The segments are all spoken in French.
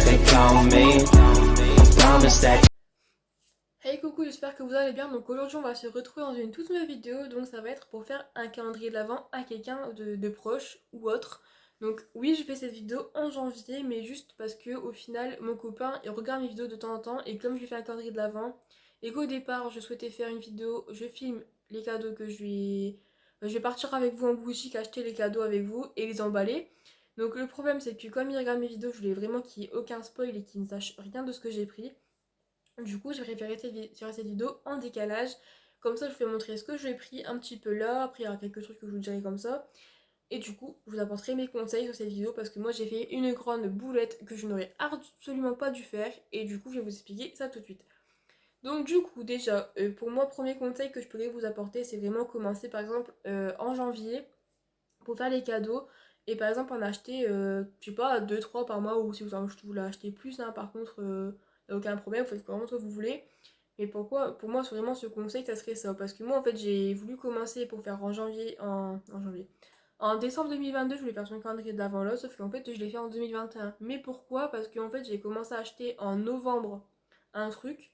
they call me. Promise that. Hey coucou, j'espère que vous allez bien. Donc aujourd'hui on va se retrouver dans une toute nouvelle vidéo. Donc ça va être pour faire un calendrier de l'Avent à quelqu'un de proche ou autre. Donc oui, je fais cette vidéo en janvier, mais juste parce que au final mon copain il regarde mes vidéos de temps en temps. Et comme je lui fais un calendrier de l'Avent et qu'au départ je souhaitais faire une vidéo, je filme les cadeaux que je lui... Je vais partir avec vous en boutique, acheter les cadeaux avec vous et les emballer. Donc le problème c'est que comme il regarde mes vidéos, je voulais vraiment qu'il n'y ait aucun spoil et qu'il ne sache rien de ce que j'ai pris. Du coup, j'ai préféré faire cette vidéo en décalage. Comme ça, je vous fais montrer ce que j'ai pris un petit peu là. Après, il y a quelques trucs que je vous dirai comme ça. Et du coup, je vous apporterai mes conseils sur cette vidéo parce que moi, j'ai fait une grande boulette que je n'aurais absolument pas dû faire. Et du coup, je vais vous expliquer ça tout de suite. Donc, du coup, déjà, pour moi, premier conseil que je pourrais vous apporter, c'est vraiment commencer par exemple en janvier pour faire les cadeaux. Et par exemple, en acheter, je sais pas, deux trois par mois ou si vous voulez acheter plus, hein, par contre, y a aucun problème, vous faites vraiment ce que vous voulez. Mais pourquoi, pour moi, c'est vraiment ce conseil, ça serait ça. Parce que moi, en fait, j'ai voulu commencer pour faire en janvier. En décembre 2022, je voulais faire son calendrier de l'avant là, sauf qu'en fait, je l'ai fait en 2021. Mais pourquoi? Parce qu'en fait, j'ai commencé à acheter en novembre un truc.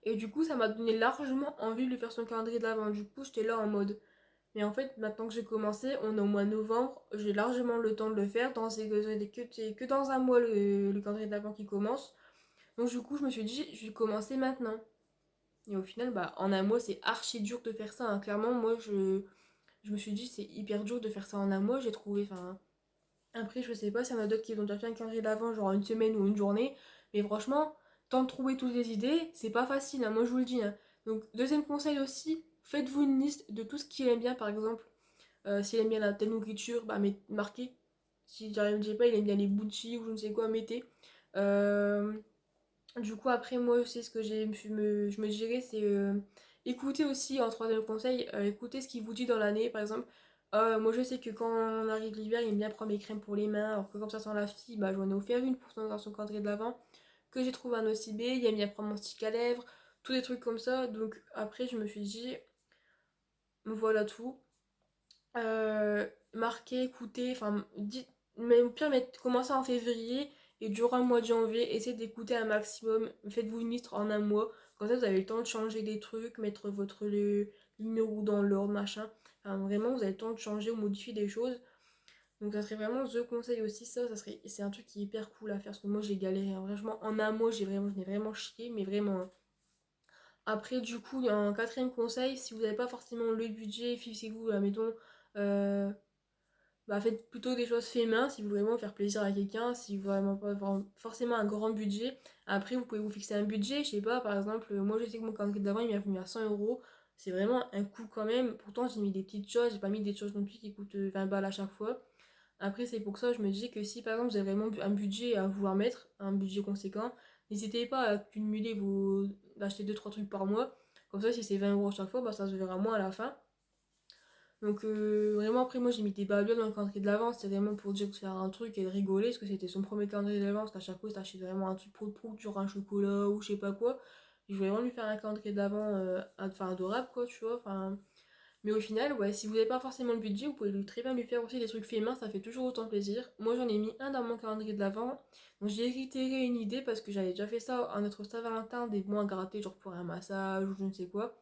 Et du coup, ça m'a donné largement envie de lui faire son calendrier de l'avant. Du coup, j'étais là en mode. Mais en fait, maintenant que j'ai commencé, on est au mois de novembre, j'ai largement le temps de le faire. C'est que dans un mois le calendrier de l'avant qui commence. Donc du coup, je me suis dit, je vais commencer maintenant. Et au final, bah, en un mois, c'est archi dur de faire ça, hein. Clairement, je me suis dit, c'est hyper dur de faire ça en un mois. J'ai trouvé, enfin... Après, je sais pas s'il y en a d'autres qui ont déjà fait un calendrier d'avant, genre une semaine ou une journée. Mais franchement, tant de trouver toutes les idées, c'est pas facile, hein, moi je vous le dis, hein. Donc, deuxième conseil aussi, faites-vous une liste de tout ce qu'il aime bien, par exemple. S'il aime bien la telle nourriture, bah marquez. Si j'arrive, je sais pas, il aime bien les bouchis ou je ne sais quoi, mettez. Euh, du coup, après, moi, c'est ce que je me dirais, c'est écoutez aussi, en troisième conseil, écoutez ce qu'il vous dit dans l'année. Par exemple, moi, je sais que quand on arrive l'hiver, il aime bien prendre mes crèmes pour les mains, alors que comme ça sent la fille, bah, j'en ai offert une pour dans son calendrier de l'avant, que j'ai trouvé un OCB, il aime bien prendre mon stick à lèvres, tous des trucs comme ça. Donc, après, je me suis dit, voilà tout. Marquer, écouter, enfin, mais au pire, commencez en février et durant le mois de janvier, essayez d'écouter un maximum. Faites-vous une liste en un mois. Comme ça, vous avez le temps de changer des trucs, mettre votre numéro dans l'ordre, machin. Enfin, vraiment, vous avez le temps de changer ou modifier des choses. Donc, ça serait vraiment The conseil aussi. C'est un truc qui est hyper cool à faire parce que moi, j'ai galéré, hein. Franchement, en un mois, je n'ai vraiment chié, mais vraiment, hein. Après, du coup, il y a un quatrième conseil. Si vous n'avez pas forcément le budget, fixez-vous, mettons. euh, Bah, faites plutôt des choses fait main si vous voulez vraiment faire plaisir à quelqu'un, si vous vraiment pas avoir forcément un grand budget. Après, vous pouvez vous fixer un budget, je sais pas, par exemple, moi je sais que mon calendrier d'avant il m'a venu à 100 euros, c'est vraiment un coût quand même. Pourtant, j'ai mis des petites choses, j'ai pas mis des choses non plus qui coûtent 20 balles à chaque fois. Après, c'est pour ça que je me dis que si par exemple vous avez vraiment un budget à vouloir mettre, un budget conséquent, n'hésitez pas à cumuler d'acheter deux trois trucs par mois. Comme ça, si c'est 20 euros à chaque fois, bah, ça se verra moins à la fin. Donc vraiment après moi j'ai mis des babioles dans le calendrier de l'avance, c'est vraiment pour dire que faire un truc et de rigoler, parce que c'était son premier calendrier de l'avance, qu'à chaque fois c'était acheté vraiment un truc pro genre un chocolat ou je sais pas quoi. Je voulais vraiment lui faire un calendrier d'avant enfin adorable quoi tu vois, enfin... Mais au final, ouais, si vous n'avez pas forcément le budget, vous pouvez très bien lui faire aussi des trucs faits main, ça fait toujours autant plaisir. Moi j'en ai mis un dans mon calendrier de l'avant, donc j'ai réitéré une idée parce que j'avais déjà fait ça à notre Saint-Valentin, des bons à gratter genre pour un massage ou je ne sais quoi.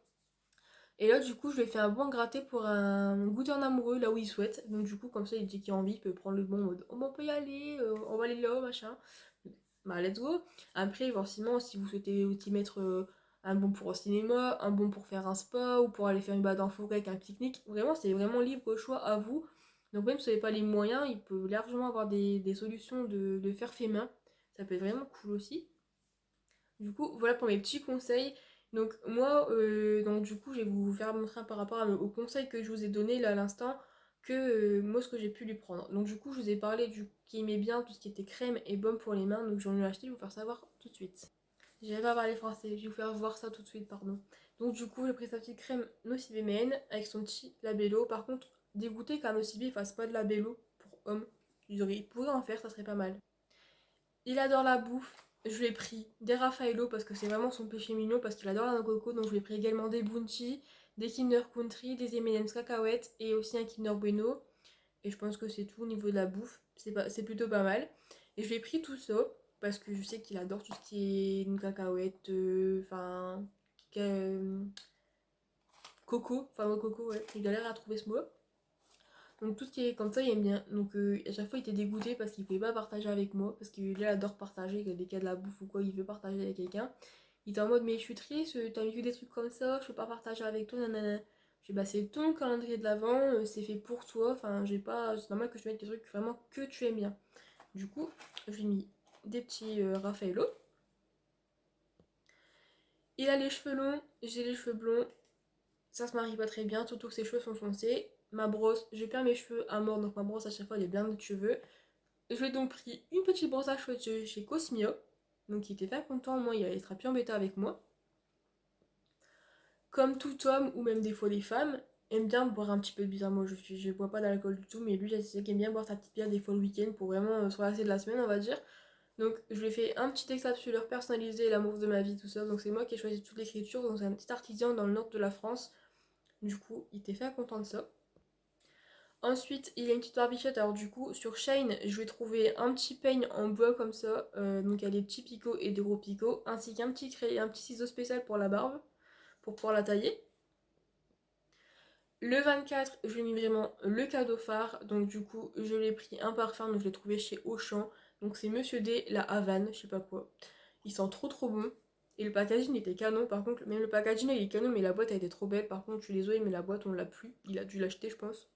Et là, du coup, je lui ai fait un bon gratter pour un goûter en amoureux, là où il souhaite. Donc, du coup, comme ça, il dit qu'il a envie, il peut prendre le bon mode. Oh, bah, on peut y aller, on va aller là, machin. Bah, let's go. Après, forcément, si vous souhaitez aussi mettre un bon pour au cinéma, un bon pour faire un spa, ou pour aller faire une balade en forêt avec un pique-nique, vraiment, c'est vraiment libre au choix à vous. Donc, même si vous n'avez pas les moyens, il peut largement avoir des solutions de faire fait main. Ça peut être vraiment cool aussi. Du coup, voilà pour mes petits conseils. Donc moi, donc du coup, je vais vous faire montrer par rapport aux conseils que je vous ai donnés là à l'instant, que moi ce que j'ai pu lui prendre. Donc du coup, je vous ai parlé du qui aimait bien tout ce qui était crème et baume pour les mains, donc j'en ai acheté, je vais vous faire savoir tout de suite. J'avais pas parlé français, je vais vous faire voir ça tout de suite, pardon. Donc du coup, j'ai pris sa petite crème Nocibé avec son petit labello. Par contre, dégoûté qu'un Nocibé fasse pas de labello pour homme. Il pourrait en faire, ça serait pas mal. Il adore la bouffe. Je lui ai pris des Raffaello parce que c'est vraiment son péché mignon, parce qu'il adore la noix de coco. Donc je lui ai pris également des Bounty, des Kinder Country, des M&M's cacahuètes et aussi un Kinder Bueno. Et je pense que c'est tout au niveau de la bouffe. C'est plutôt pas mal. Et je lui ai pris tout ça parce que je sais qu'il adore tout ce qui est une cacahuète, enfin, coco, enfin, coco, ouais, il galère à trouver ce mot. Donc tout ce qui est comme ça, il aime bien. Donc à chaque fois, il était dégoûté parce qu'il pouvait pas partager avec moi. Parce qu'il lui, adore partager. Dès qu'il y a de la bouffe ou quoi, il veut partager avec quelqu'un. Il était en mode, mais je suis triste, t'as vu des trucs comme ça, je peux pas partager avec toi, nanana. Je dis, bah c'est ton calendrier de l'avant, c'est fait pour toi. Enfin, j'ai pas. C'est normal que je te mette des trucs vraiment que tu aimes bien. Du coup, je lui ai mis des petits Raffaello. Il a les cheveux longs, j'ai les cheveux blonds. Ça se marie pas très bien, surtout que ses cheveux sont foncés. Ma brosse, je perds mes cheveux à mort, donc ma brosse à chaque fois elle est blindée de cheveux. Je lui ai donc pris une petite brosse à cheveux de chez Cosmio. Donc il était pas content, au moins il sera plus embêté avec moi. Comme tout homme, ou même des fois les femmes, aime bien boire un petit peu de bière. Moi je bois pas d'alcool du tout, mais lui je sais qu'il aime bien boire sa petite bière des fois le week-end pour vraiment se relâcher de la semaine, on va dire. Donc je lui ai fait un petit extracteur personnalisé, l'amour de ma vie, tout ça. Donc c'est moi qui ai choisi toute l'écriture. Donc c'est un petit artisan dans le nord de la France. Du coup, il était fait content de ça. Ensuite, il y a une petite barbichette. Alors du coup, sur Shane, je vais trouver un petit peigne en bois comme ça. Donc il y a des petits picots et des gros picots. Ainsi qu'un petit crayon, un petit ciseau spécial pour la barbe. Pour pouvoir la tailler. Le 24, je lui ai mis vraiment le cadeau phare. Donc du coup, je lui ai pris un parfum. Donc je l'ai trouvé chez Auchan. Donc c'est Monsieur D, la Havane, je sais pas quoi. Il sent trop trop bon. Et le packaging était canon. Par contre, même le packaging il est canon, mais la boîte a été trop belle. Par contre, je suis désolée, mais la boîte on l'a plus. Il a dû l'acheter, je pense.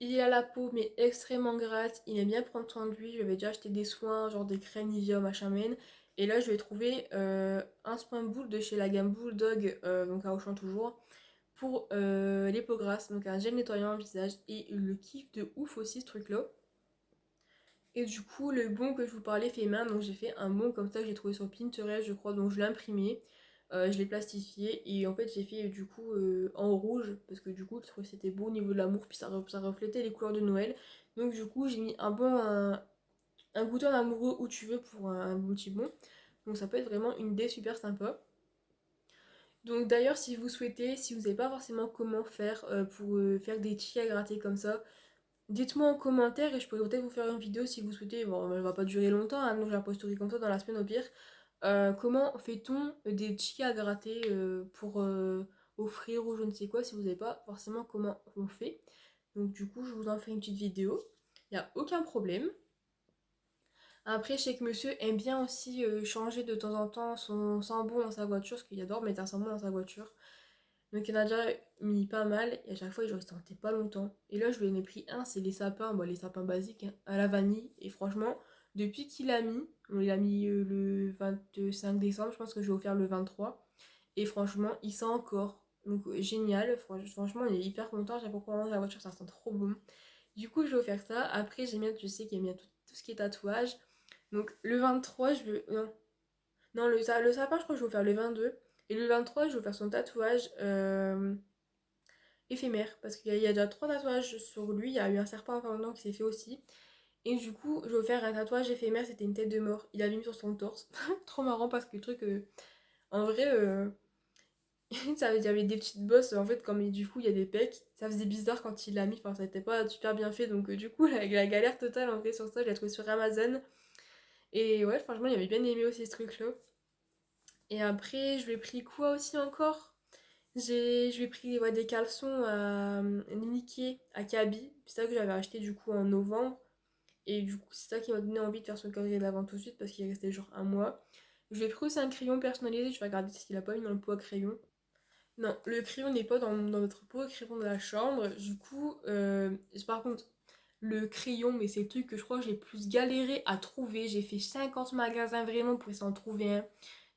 Il a la peau mais extrêmement grasse, il aime bien prendre soin de lui, je lui avais déjà acheté des soins, genre des crèmes Nivea, machin men. Et là je lui ai trouvé un soin boule de chez la gamme Bulldog, donc à Auchan toujours, pour les peaux grasses, donc un gel nettoyant visage. Et il le kiffe de ouf aussi ce truc là. Et du coup le bon que je vous parlais fait main, donc j'ai fait un bon comme ça que j'ai trouvé sur Pinterest je crois, donc je l'ai imprimé. Je l'ai plastifié et en fait j'ai fait du coup en rouge parce que du coup je trouvais que c'était beau au niveau de l'amour puis ça reflétait les couleurs de Noël. Donc du coup j'ai mis un bouton amoureux où tu veux pour un bon petit bon. Donc ça peut être vraiment une idée super sympa. Donc d'ailleurs si vous souhaitez, si vous savez pas forcément comment faire pour faire des tickets à gratter comme ça, dites-moi en commentaire et je pourrais peut-être vous faire une vidéo si vous souhaitez. Bon, elle va pas durer longtemps, hein, donc je la posterai comme ça dans la semaine au pire. Comment fait-on des tickets à gratter pour offrir ou je ne sais quoi si vous n'avez pas forcément comment on fait. Donc du coup je vous en fais une petite vidéo. Il n'y a aucun problème. Après je sais que monsieur aime bien aussi changer de temps en temps son sambon dans sa voiture parce qu'il adore mettre un sambon dans sa voiture. Donc il en a déjà mis pas mal et à chaque fois il ne restait pas longtemps. Et là je lui en ai pris un, c'est les sapins, bon, les sapins basiques hein, à la vanille. Et franchement, depuis qu'il l'a mis, on l'a mis le 25 décembre, je pense que je vais offert le 23. Et franchement, il sent encore. Donc génial, franchement il est hyper content, j'ai pourquoi dans la voiture, ça sent trop bon. Du coup je vais offert ça. Après j'aime bien, je sais qu'il aime bien tout ce qui est tatouage. Donc le 23 je veux... Non, non, le sapin, je crois que je vais faire le 22. Et le 23, je vais faire son tatouage éphémère. Parce qu'il y a déjà 3 tatouages sur lui. Il y a eu un serpent en pendant qui s'est fait aussi. Et du coup, je vais faire un tatouage éphémère. C'était une tête de mort. Il avait mis sur son torse. Trop marrant parce que le truc, en vrai, il y avait des petites bosses. En fait, comme du coup, il y a des pecs. Ça faisait bizarre quand il l'a mis. Enfin, ça n'était pas super bien fait. Donc, du coup, la galère totale en vrai sur ça, je l'ai trouvé sur Amazon. Et ouais, franchement, il avait bien aimé aussi ce truc-là. Et après, je lui ai pris quoi aussi encore? Je lui ai pris ouais, des caleçons à Mickey à Kaby. C'est ça que j'avais acheté du coup en novembre. Et du coup, c'est ça qui m'a donné envie de faire son calendrier d'avant tout de suite parce qu'il restait genre un mois. Je lui ai pris aussi un crayon personnalisé. Je vais regarder ce qu'il a pas mis dans le pot à crayon. Non, le crayon n'est pas dans notre pot à crayon de la chambre. Du coup, par contre, le crayon, mais c'est le truc que je crois que j'ai plus galéré à trouver. J'ai fait 50 magasins vraiment pour essayer d'en trouver un.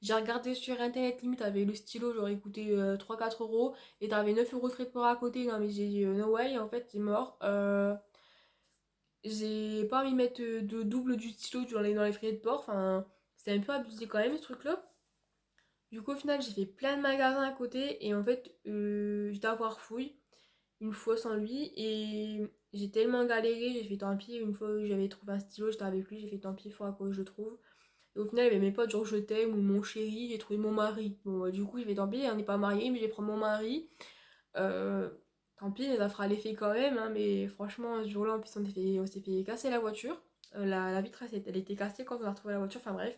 J'ai regardé sur internet, limite avec le stylo, j'aurais coûté 3-4 euros. Et t'avais 9 euros de frais de port à côté. Non, mais j'ai dit no way, en fait, c'est mort. J'ai pas envie de mettre de double du stylo dans les frais de port. Enfin, c'était un peu abusé quand même ce truc-là. Du coup, au final, j'ai fait plein de magasins à côté. Et en fait, j'étais à voir fouille une fois sans lui et j'ai tellement galéré, j'ai fait tant pis, une fois que j'avais trouvé un stylo, j'étais avec lui, j'ai fait tant pis, il faudra que je le trouve. Et au final, il y avait mes potes, genre je t'aime ou mon chéri, j'ai trouvé mon mari. Bon, du coup, il fait tant pis, on n'est pas mariés, mais je vais prendre mon mari. Euh, Tant pis, ça fera l'effet quand même, hein, mais franchement, ce jour-là, en plus, on s'est fait casser la voiture. la vitre elle était cassée quand on a retrouvé la voiture, enfin bref.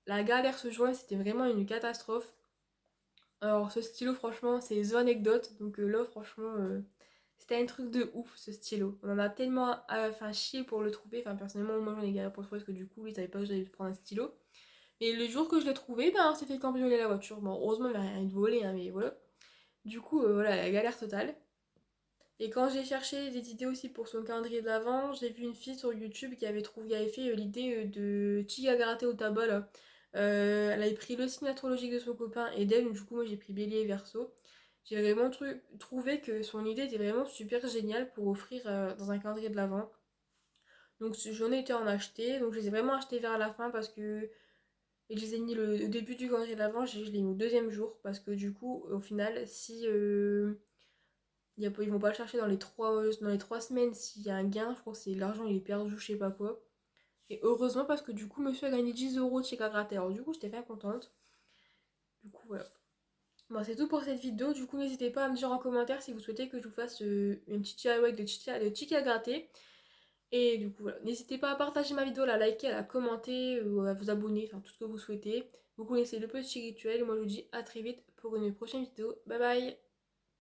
La galère se joint, c'était vraiment une catastrophe. Alors ce stylo franchement c'est The Anecdote, donc là franchement c'était un truc de ouf ce stylo. On en a tellement enfin, chié pour le trouver, enfin personnellement moi j'en ai galéré pour le trouver parce que du coup il savait pas que j'allais prendre un stylo. Et le jour que je l'ai trouvé, ben on s'est fait cambrioler la voiture. Bon heureusement il n'y avait rien de volé, hein, mais voilà. Du coup voilà la galère totale. Et quand j'ai cherché des idées aussi pour son calendrier de l'Avent, j'ai vu une fille sur YouTube qui avait fait l'idée de tigre à gratter au tabac là. Elle avait pris le signe astrologique de son copain et d'elle, du coup moi j'ai pris Bélier et Verseau. J'ai vraiment trouvé que son idée était vraiment super géniale pour offrir dans un calendrier de l'Avent. Donc j'en ai été en acheter, donc je les ai vraiment achetés vers la fin parce que et je les ai mis au début du calendrier de l'Avent, je l'ai mis au deuxième jour parce que du coup au final si ils vont pas le chercher dans les 3 semaines s'il y a un gain. Je crois que c'est l'argent il est perdu, je sais pas quoi. Et heureusement parce que du coup monsieur a gagné 10 euros de chez Gratter. Alors du coup j'étais bien contente. Du coup voilà. Bon c'est tout pour cette vidéo. Du coup n'hésitez pas à me dire en commentaire si vous souhaitez que je vous fasse une petite DIY de tickets à gratter. Et du coup voilà. N'hésitez pas à partager ma vidéo, à la liker, à la commenter, ou à vous abonner, enfin tout ce que vous souhaitez. Vous connaissez le petit rituel. Et moi je vous dis à très vite pour une prochaine vidéo. Bye bye.